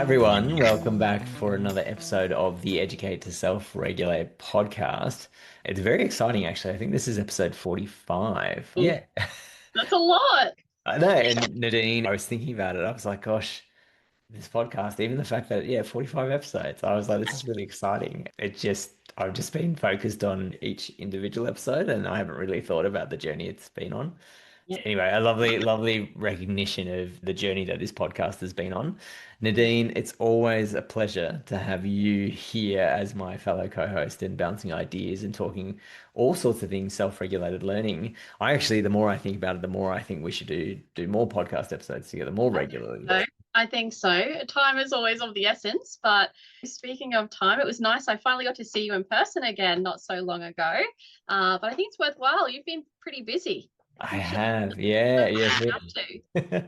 Hi, everyone. Welcome back for another episode of the Educate to Self-Regulate podcast. It's very exciting, actually. I think this is episode 45. Ooh, Yeah, that's a lot. I know. And Nadine, I was thinking about it. I was like, gosh, this podcast, even the fact that, yeah, 45 episodes, I was like, this is really exciting. I've just been focused on each individual episode and I haven't really thought about the journey it's been on. Yeah. Anyway, a lovely recognition of the journey that this podcast has been on. Nadine, it's always a pleasure to have you here as my fellow co-host and bouncing ideas and talking all sorts of things, self-regulated learning. I actually, the more I think about it, the more I think we should do more podcast episodes together more regularly. So I think so. Time is always of the essence. But speaking of time, it was nice. I finally got to see you in person again not so long ago. But I think it's worthwhile. You've been pretty busy. I I think you should have, yeah, have to. yeah.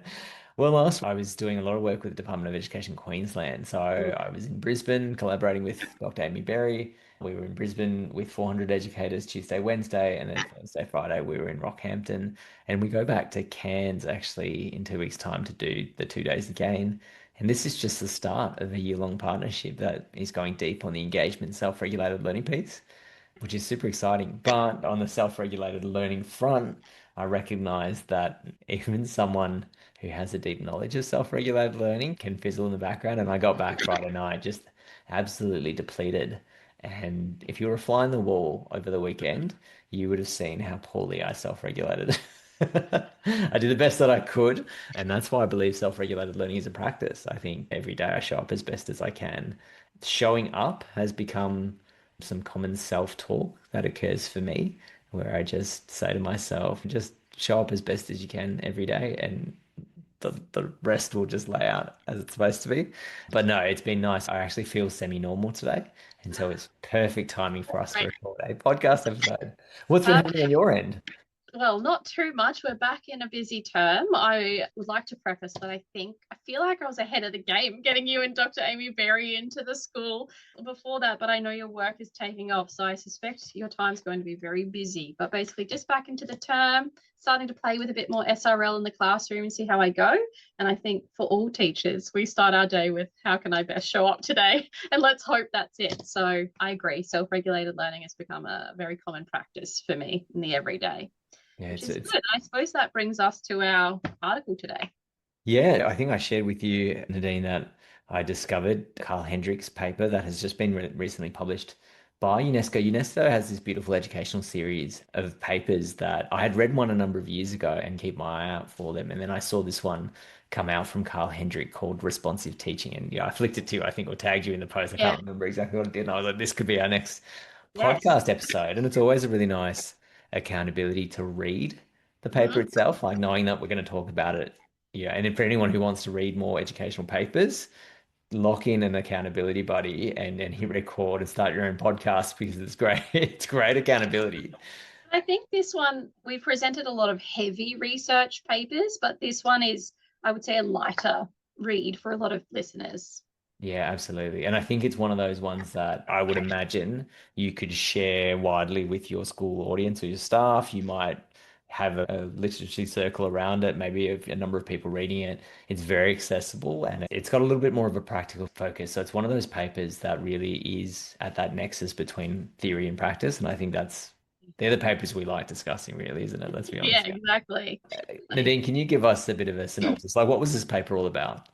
Well, last I was doing a lot of work with the Department of Education Queensland. So Mm. I was in Brisbane collaborating with Dr. Amy Berry. We were in Brisbane with 400 educators Tuesday, Wednesday, and then Thursday, Friday, we were in Rockhampton. And we go back to Cairns actually in 2 weeks' time to do the 2 days again. And this is just the start of a year-long partnership that is going deep on the engagement, self-regulated learning piece, which is super exciting. But on the self-regulated learning front, I recognize that even someone who has a deep knowledge of self-regulated learning can fizzle in the background. And I got back Friday night just absolutely depleted. And if you were a fly on the wall over the weekend, you would have seen how poorly I self-regulated. I did the best that I could, and that's why I believe self-regulated learning is a practice. I think every day I show up as best as I can. Showing up has become some common self-talk that occurs for me, where I just say to myself, just show up as best as you can every day, and the rest will just lay out as it's supposed to be. But no, it's been nice. I actually feel semi-normal today, and so it's perfect timing for us to Great. record a podcast episode. What's been Uh, happening on your end? Well, not too much. We're back in a busy term. I would like to preface that I feel like I was ahead of the game getting you and Dr. Amy Berry into the school before that, but I know your work is taking off, so I suspect your time's going to be very busy. But basically, just back into the term, starting to play with a bit more SRL in the classroom and see how I go. And I think for all teachers, we start our day with how can I best show up today? And let's hope that's it. So I agree. Self-regulated learning has become a very common practice for me in the everyday, Yeah, which is it's good. I suppose that brings us to our article today. yeah, I think I shared with you, Nadine, that I discovered Carl Hendrick's paper that has just been recently published by UNESCO. UNESCO has this beautiful educational series of papers that I had read one a number of years ago and keep my eye out for them. And then I saw this one come out from Carl Hendrick called Responsive Teaching. And yeah, I flicked it to you, I think, or tagged you in the post. I Yeah. can't remember exactly what it did. And I was like, this could be our next Yes. podcast episode. And it's always a really nice accountability to read the paper Mhm. itself, like knowing that we're going to talk about it. Yeah, and for anyone who wants to read more educational papers, lock in an accountability buddy and hit record and start your own podcast because it's great. It's great accountability. I think this one, we presented a lot of heavy research papers, but this one is, I would say, a lighter read for a lot of listeners. Yeah, absolutely. And I think it's one of those ones that I would imagine you could share widely with your school audience or your staff. You might have a literacy circle around it, maybe a number of people reading it. It's very accessible and it's got a little bit more of a practical focus. So it's one of those papers that really is at that nexus between theory and practice. And I think they're the papers we like discussing, really, isn't it? Let's be Yeah, honest. exactly. Nadine, can you give us a bit of a synopsis? Like, what was this paper all about?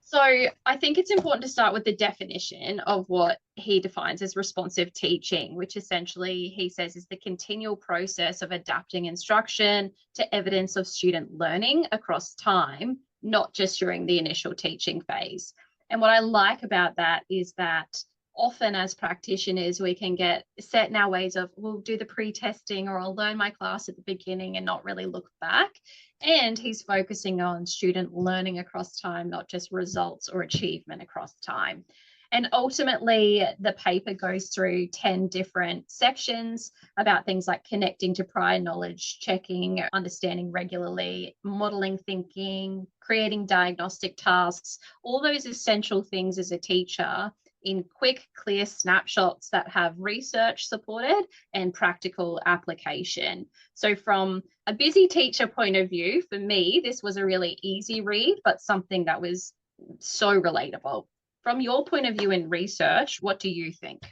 So I think it's important to start with the definition of what he defines as responsive teaching, which essentially he says is the continual process of adapting instruction to evidence of student learning across time, not just during the initial teaching phase. And what I like about that is that often as practitioners, we can get set in our ways of we'll do the pre-testing or I'll learn my class at the beginning and not really look back. And he's focusing on student learning across time, not just results or achievement across time. And ultimately, the paper goes through 10 different sections about things like connecting to prior knowledge, checking, understanding regularly, modeling thinking, creating diagnostic tasks, all those essential things as a teacher in quick, clear snapshots that have research supported and practical application. So, from a busy teacher point of view, for me, this was a really easy read, but something that was so relatable. From your point of view in research, what do you think?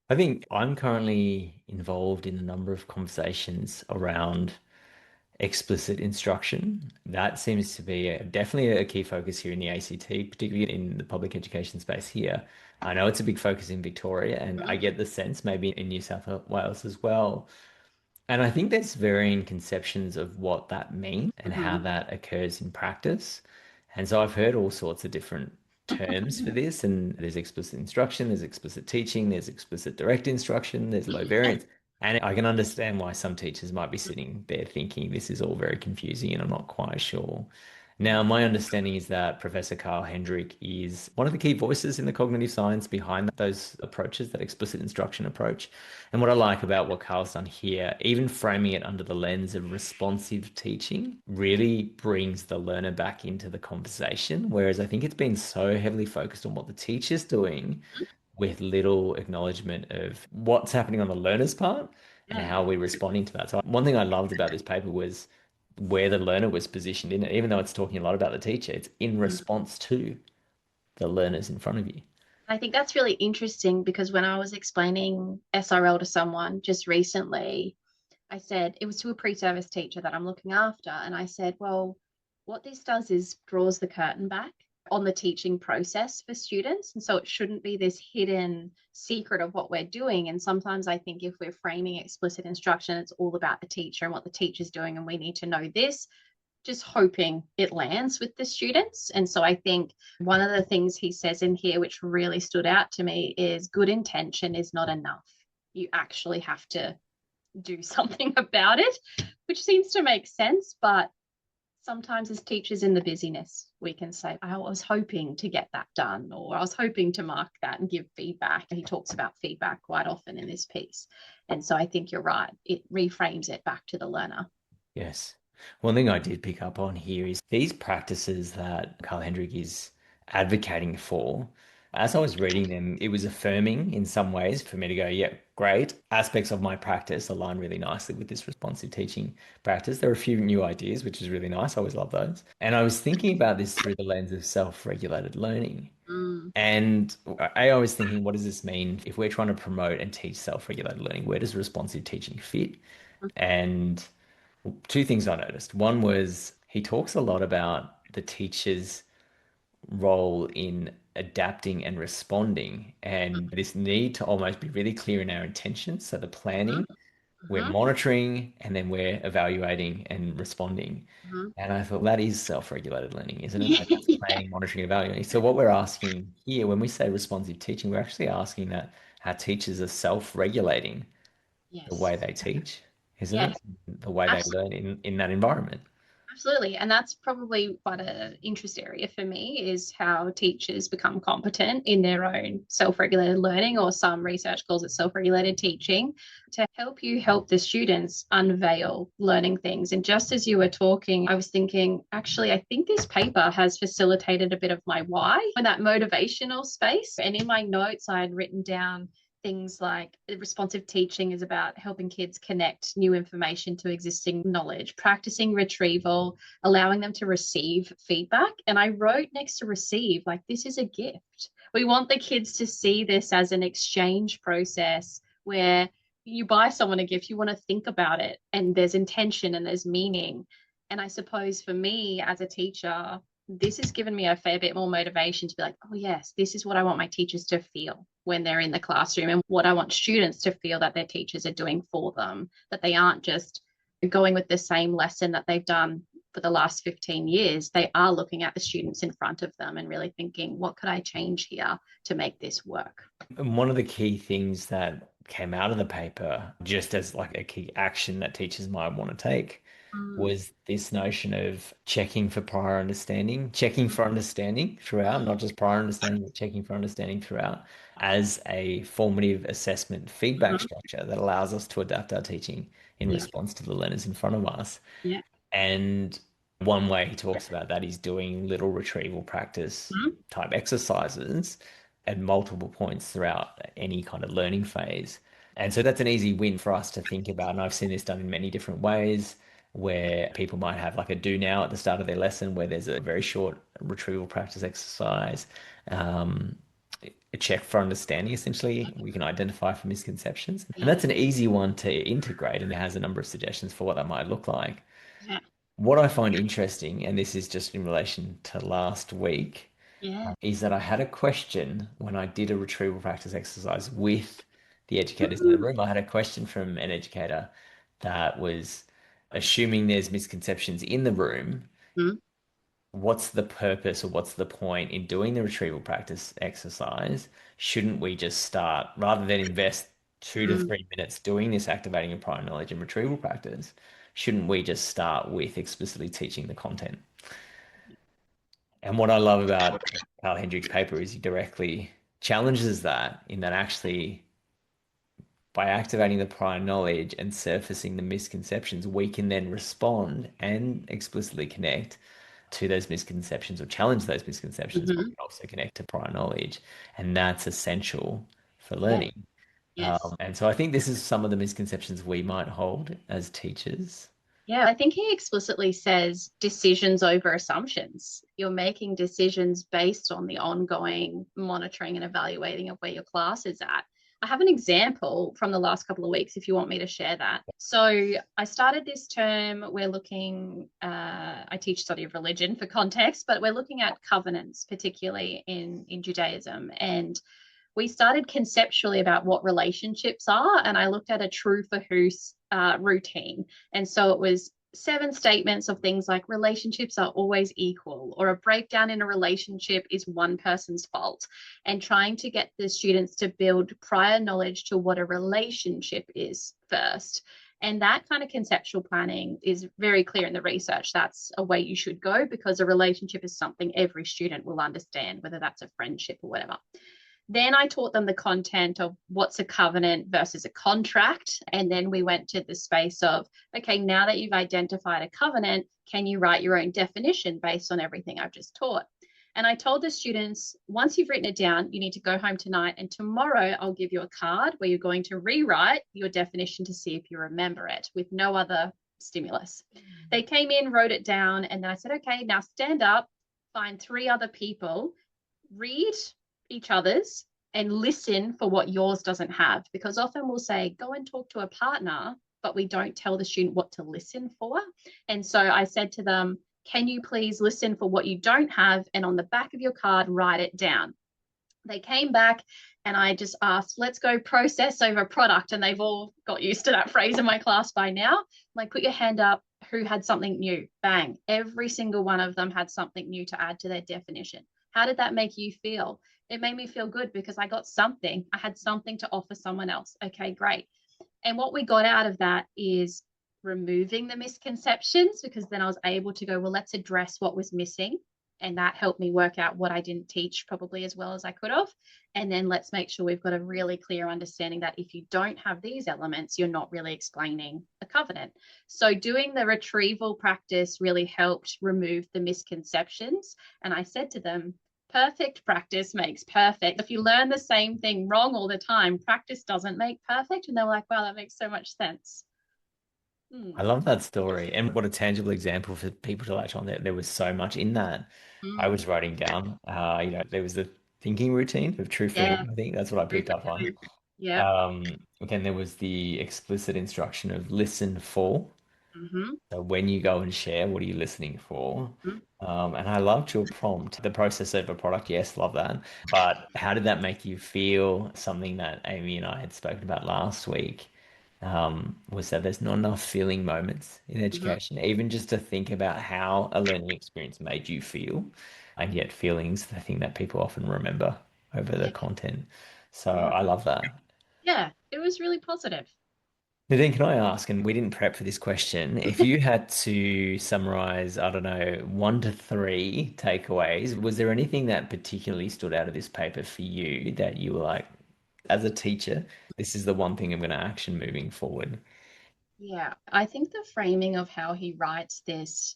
I think I'm currently involved in a number of conversations around explicit instruction. That seems to be definitely a key focus here in the ACT, particularly in the public education space here. I know it's a big focus in Victoria, and I get the sense maybe in New South Wales as well. And I think there's varying conceptions of what that means and how Mm-hmm. that occurs in practice. And so I've heard all sorts of different terms for this, and there's explicit instruction, there's explicit teaching, there's explicit direct instruction, there's low variance. And I can understand why some teachers might be sitting there thinking this is all very confusing and I'm not quite sure. Now, my understanding is that Professor Carl Hendrick is one of the key voices in the cognitive science behind those approaches, that explicit instruction approach. And what I like about what Carl's done here, even framing it under the lens of responsive teaching, really brings the learner back into the conversation. Whereas I think it's been so heavily focused on what the teacher's doing with little acknowledgement of what's happening on the learner's part and Yeah. how we're responding to that. So one thing I loved about this paper was where the learner was positioned in it, even though it's talking a lot about the teacher, it's in response to the learners in front of you. I think that's really interesting because when I was explaining SRL to someone just recently, I said it was to a pre-service teacher that I'm looking after. And I said, well, what this does is draws the curtain back on the teaching process for students. And so it shouldn't be this hidden secret of what we're doing. And sometimes I think if we're framing explicit instruction, it's all about the teacher and what the teacher's doing, and we need to know this, just hoping it lands with the students. And so I think one of the things he says in here, which really stood out to me, is good intention is not enough. You actually have to do something about it, which seems to make sense. But sometimes as teachers in the busyness, we can say, I was hoping to get that done, or I was hoping to mark that and give feedback. He talks about feedback quite often in this piece. And so I think you're right. It reframes it back to the learner. Yes. One thing I did pick up on here is these practices that Carl Hendrick is advocating for. As I was reading them, it was affirming in some ways for me to go, yeah, great. Aspects of my practice align really nicely with this responsive teaching practice. There are a few new ideas, which is really nice. I always love those. And I was thinking about this through the lens of self-regulated learning. Mm, And I was thinking, what does this mean if we're trying to promote and teach self-regulated learning? Where does responsive teaching fit? And two things I noticed. One was he talks a lot about the teacher's role in adapting and responding, and this need to almost be really clear in our intentions. So the planning, we're mm-hmm, monitoring, and then we're evaluating and responding. mm-hmm. And I thought that is self-regulated learning, isn't it? Like that's Yeah. planning, monitoring, evaluating. So what we're asking here, when we say responsive teaching, we're actually asking that our teachers are self-regulating the Yes. way they teach, isn't Yes. it? The way they Absolutely. learn in that environment. Absolutely. And that's probably quite an interest area for me is how teachers become competent in their own self-regulated learning, or some research calls it self-regulated teaching, to help you help the students unveil learning things. And just as you were talking, I was thinking, actually, I think this paper has facilitated a bit of my why in that motivational space. And in my notes, I had written down things like responsive teaching is about helping kids connect new information to existing knowledge, practicing retrieval, allowing them to receive feedback. And I wrote next to receive, like, this is a gift. We want the kids to see this as an exchange process where you buy someone a gift, you want to think about it, and there's intention and there's meaning. And I suppose for me as a teacher, this has given me a fair bit more motivation to be like, oh, yes, this is what I want my teachers to feel when they're in the classroom, and what I want students to feel that their teachers are doing for them, that they aren't just going with the same lesson that they've done for the last 15 years. They are looking at the students in front of them and really thinking, what could I change here to make this work? And one of the key things that came out of the paper, just as like a key action that teachers might want to take, Mm, was this notion of checking for prior understanding, checking for understanding throughout, not just prior understanding, but checking for understanding throughout as a formative assessment feedback mhm. structure that allows us to adapt our teaching in Yeah, response to the learners in front of us. yeah. And one way he talks about that is doing little retrieval practice Mhm. type exercises at multiple points throughout any kind of learning phase. And so that's an easy win for us to think about. And I've seen this done in many different ways. where people might have like a do now at the start of their lesson where there's a very short retrieval practice exercise, um, a check for understanding, essentially. We can identify for misconceptions. And Yeah. that's an easy one to integrate, and it has a number of suggestions for what that might look like. Yeah. What I find interesting, and this is just in relation to last week, Yeah. is that I had a question when I did a retrieval practice exercise with the educators in the Mhm. room. I had a question from an educator that was assuming there's misconceptions in the room. What's the purpose or what's the point in doing the retrieval practice exercise? Shouldn't we just start rather than invest 2 to 3 minutes doing this activating of prior knowledge and retrieval practice? Shouldn't we just start with explicitly teaching the content? And what I love about Carl Hendrick's paper is he directly challenges that in that actually by activating the prior knowledge and surfacing the misconceptions, we can then respond and explicitly connect to those misconceptions or challenge those misconceptions, but we Mhm. can also connect to prior knowledge. And that's essential for Yeah. learning. Yes. And so I think this is some of the misconceptions we might hold as teachers. Yeah, I think he explicitly says decisions over assumptions. You're making decisions based on the ongoing monitoring and evaluating of where your class is at. I have an example from the last couple of weeks if you want me to share that. So I started this term, we're looking, I teach study of religion for context, but we're looking at covenants, particularly in Judaism. And we started conceptually about what relationships are, and I looked at a true for who routine. And so it was 7 statements of things like relationships are always equal, or a breakdown in a relationship is one person's fault, and trying to get the students to build prior knowledge to what a relationship is first. And that kind of conceptual planning is very clear in the research. That's a way you should go because a relationship is something every student will understand, whether that's a friendship or whatever. Then I taught them the content of what's a covenant versus a contract. And then we went to the space of, okay, now that you've identified a covenant, can you write your own definition based on everything I've just taught? And I told the students, once you've written it down, you need to go home tonight. And tomorrow I'll give you a card where you're going to rewrite your definition to see if you remember it with no other stimulus. They came in, wrote it down, and then I said, okay, now stand up, find 3 other people, read each other's and listen for what yours doesn't have. Because often we'll say, go and talk to a partner, but we don't tell the student what to listen for. And so I said to them, can you please listen for what you don't have? And on the back of your card, write it down. They came back and I just asked, let's go process over product. And they've all got used to that phrase in my class by now. I'm like, put your hand up. Who had something new? Bang. Every single one of them had something new to add to their definition. How did that make you feel? It made me feel good because I got something. I had something to offer someone else. Okay, great. And what we got out of that is removing the misconceptions because then I was able to go, well, let's address what was missing. And that helped me work out what I didn't teach probably as well as I could have. And then let's make sure we've got a really clear understanding that if you don't have these elements, you're not really explaining a covenant. So doing the retrieval practice really helped remove the misconceptions. And I said to them, perfect practice makes perfect. If you learn the same thing wrong all the time, practice doesn't make perfect. And they were like, wow, that makes so much sense. I Mm. love that story. And what a tangible example for people to latch on. There was so much in that. I Mm. was writing down, there was the thinking routine of true for Yeah. him. I think that's what I picked up on. Yeah. Then there was the explicit instruction of listen for. Mm-hmm. So when you go and share, what are you listening for? Mm-hmm. And I loved your prompt, the process over product. Yes, love that. But how did that make you feel? Something that Amy and I had spoken about last week was that there's not enough feeling moments in Mm-hmm. education, even just to think about how a learning experience made you feel. And yet, feelings, the thing that people often remember over the Yeah. content. So Yeah. I love that. Yeah. It was really positive. Nadine, can I ask, and we didn't prep for this question, if you had to summarize, I don't know, 1 to 3 takeaways, was there anything that particularly stood out of this paper for you that you were like, as a teacher, this is the one thing I'm going to action moving forward? Yeah. I think the framing of how he writes this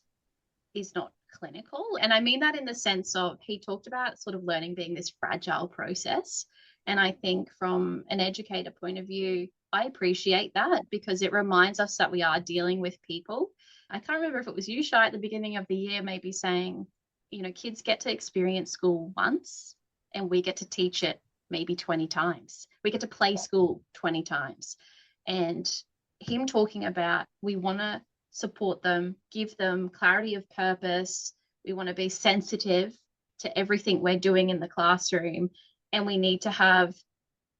is not clinical. And I mean that in the sense of he talked about sort of learning being this fragile process. And I think from an educator point of view, I appreciate that because it reminds us that we are dealing with people. I can't remember if it was you, Shy, at the beginning of the year, maybe saying, kids get to experience school once and we get to teach it maybe 20 times. We get to play school 20 times. And him talking about we want to support them, give them clarity of purpose. We want to be sensitive to everything we're doing in the classroom. And we need to have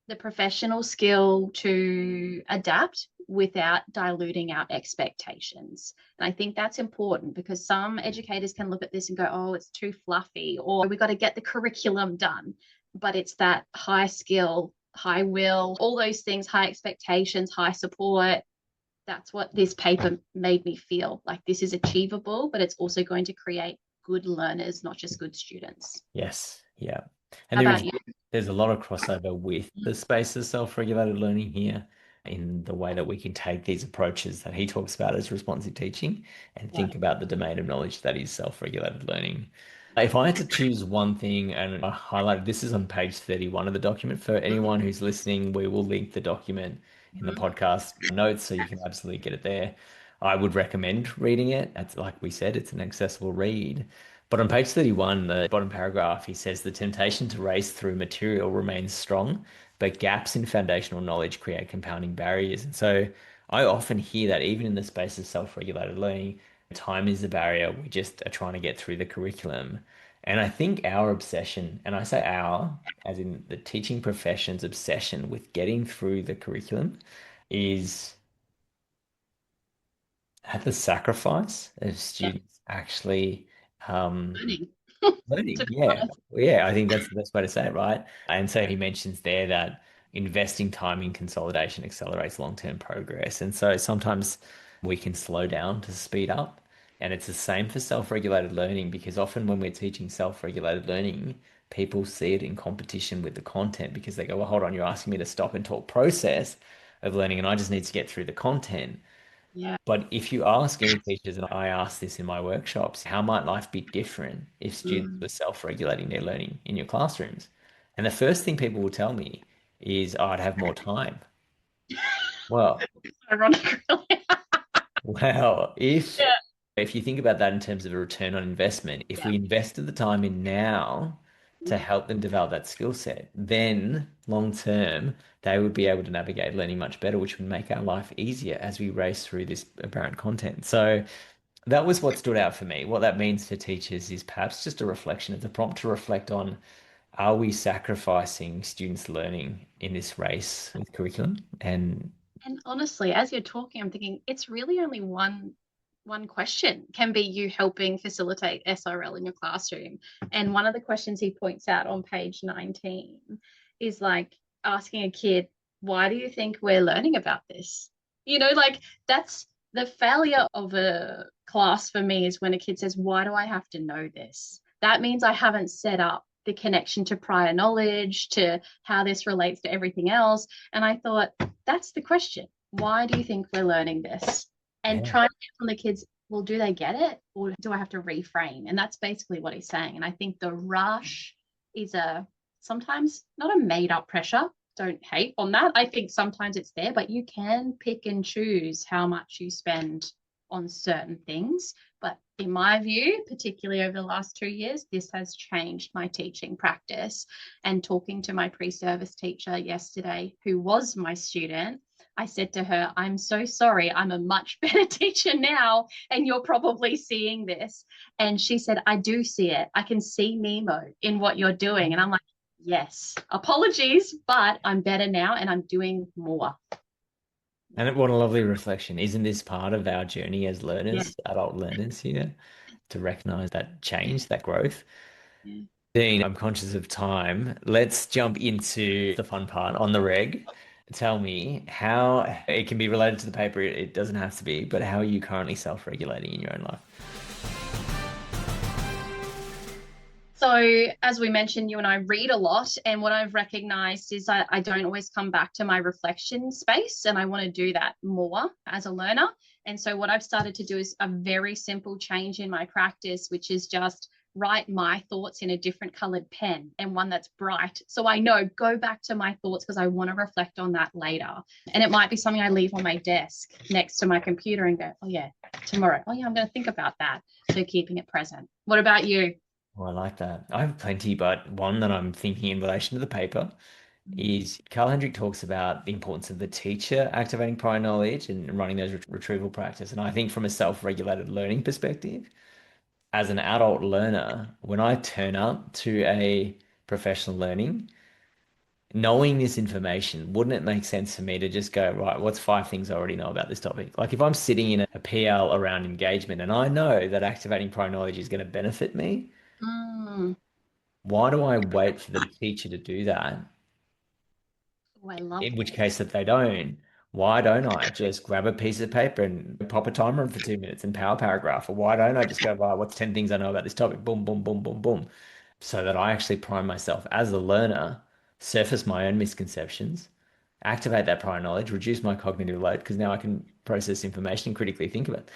the professional skill to adapt without diluting our expectations. And I think that's important because some educators can look at this and go, oh, it's too fluffy, or we've got to get the curriculum done. But it's that high skill, high will, all those things, high expectations, high support. That's what this paper made me feel like this is achievable, but it's also going to create good learners, not just good students. Yes, yeah. And How about you? there's a lot of crossover with the space of self-regulated learning here in the way that we can take these approaches that he talks about as responsive teaching and Yeah. think about the domain of knowledge that is self-regulated learning. If I had to choose one thing, and I highlighted this is on page 31 of the document. For anyone who's listening, we will link the document in the podcast notes so you can absolutely get it there. I would recommend reading it. It's like we said, it's an accessible read. But on page 31, the bottom paragraph, he says the temptation to race through material remains strong, but gaps in foundational knowledge create compounding barriers. And so I often hear that even in the space of self-regulated learning, time is the barrier. We just are trying to get through the curriculum. And I think our obsession, and I say our, as in the teaching profession's obsession with getting through the curriculum, is at the sacrifice of Yeah. students actually Learning, to learning. be Yeah. honest. Yeah, I think that's the best way to say it, right? And so he mentions there that investing time in consolidation accelerates long-term progress. And so sometimes we can slow down to speed up. And it's the same for self-regulated learning because often when we're teaching self-regulated learning, people see it in competition with the content because they go, well, hold on, you're asking me to stop and talk process of learning, and I just need to get through the content. Yeah. But if you ask any teachers, and I ask this in my workshops, how might life be different if students Mm. were self-regulating their learning in your classrooms? And the first thing people will tell me is, oh, I'd have more time. Well, Ironic, really. well, Yeah. if you think about that in terms of a return on investment, if Yeah. we invested the time in now to help them develop that skill set, then long term, they would be able to navigate learning much better, which would make our life easier as we race through this apparent content. So that was what stood out for me. What that means for teachers is perhaps just a reflection. It's a prompt to reflect on, are we sacrificing students' learning in this race with curriculum? And And honestly, as you're talking, I'm thinking it's really only one question can be you helping facilitate SRL in your classroom. And one of the questions he points out on page 19 is like asking a kid, why do you think we're learning about this? Like that's the failure of a class for me is when a kid says, why do I have to know this? That means I haven't set up the connection to prior knowledge, to how this relates to everything else. And I thought, that's the question. Why do you think we're learning this? And yeah, try to get from the kids, well, do they get it? Or do I have to reframe? And that's basically what he's saying. And I think the rush is sometimes not a made up pressure. Don't hate on that. I think sometimes it's there, but you can pick and choose how much you spend on certain things. But in my view, particularly over the last 2 years, this has changed my teaching practice. And talking to my pre-service teacher yesterday, who was my student, I said to her, I'm so sorry, I'm a much better teacher now, and you're probably seeing this. And she said, I do see it. I can see Nemo in what you're doing. And I'm like, yes, apologies, but I'm better now and I'm doing more. and what a lovely reflection. Isn't this part of our journey as Yeah. learners, adult learners here, to recognize that change, that growth? Yeah. Dean, I'm conscious of time. Let's jump into the fun part on the reg. Tell me how it can be related to the paper. It doesn't have to be, but how are you currently self-regulating in your own life? So, as we mentioned, you and I read a lot, and what I've recognized is I don't always come back to my reflection space, and I want to do that more as a learner. And so, what I've started to do is a very simple change in my practice, which is just write my thoughts in a different colored pen and one that's bright. So I know, go back to my thoughts because I want to reflect on that later. And it might be something I leave on my desk next to my computer and go, oh yeah, tomorrow. Oh yeah, I'm going to think about that. So keeping it present. What about you? Well, I like that. I have plenty, but one that I'm thinking in relation to the paper is Carl Hendrick talks about the importance of the teacher activating prior knowledge and running those retrieval practice. And I think from a self-regulated learning perspective, as an adult learner, when I turn up to a professional learning, knowing this information, wouldn't it make sense for me to just go, right, what's 5 things I already know about this topic? Like if I'm sitting in a PL around engagement and I know that activating prior knowledge is going to benefit me, Mm, why do I wait for the teacher to do that? oh, I love In which this. case, if they don't, why don't I just grab a piece of paper and pop a timer on for 2 minutes and power paragraph? Or why don't I just go, right, what's 10 things I know about this topic? Boom, boom, boom, boom, boom. So that I actually prime myself as a learner, surface my own misconceptions, activate that prior knowledge, reduce my cognitive load because now I can process information and critically think of it.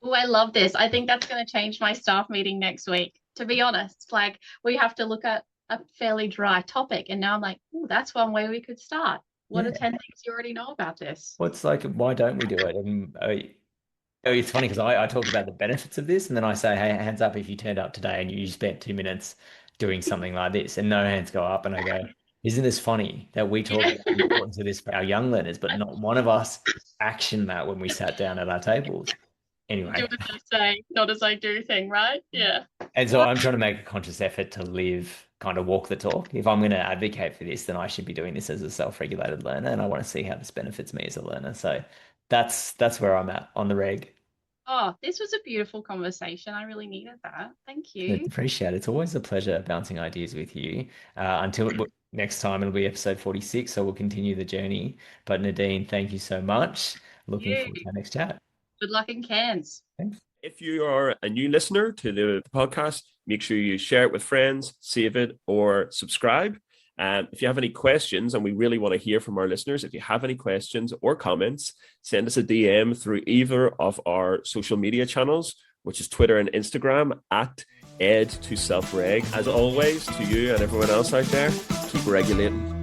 Oh, I love this. I think that's going to change my staff meeting next week. To be honest, like we have to look at a fairly dry topic. And now I'm like, oh, that's one way we could start. What are Yeah. 10 things you already know about this? What's like, why don't we do it? And oh, it's funny because I talk about the benefits of this and then I say, hey, hands up if you turned up today and you spent 2 minutes doing something like this, and no hands go up. And I go, isn't this funny that we talk Yeah. about the importance of this for our young learners, but not one of us action that when we sat down at our tables? Do Anyway, as I say, not as I do thing, right? Yeah. and so I'm trying to make a conscious effort to live, kind of walk the talk. If I'm going to advocate for this, then I should be doing this as a self-regulated learner, and I want to see how this benefits me as a learner. So that's where I'm at on the reg. Oh, this was a beautiful conversation. I really needed that. Thank I you. appreciate it. It's always a pleasure bouncing ideas with you. Next time, it'll be episode 46, so we'll continue the journey. But Nadine, thank you so much. Looking You. forward to our next chat. Good luck in Cairns. Thanks. If you are a new listener to the podcast, make sure you share it with friends, save it, or subscribe. And if you have any questions, and we really want to hear from our listeners, if you have any questions or comments, send us a DM through either of our social media channels, which is Twitter and Instagram at ed2selfreg. As always, to you and everyone else out there, keep regulating.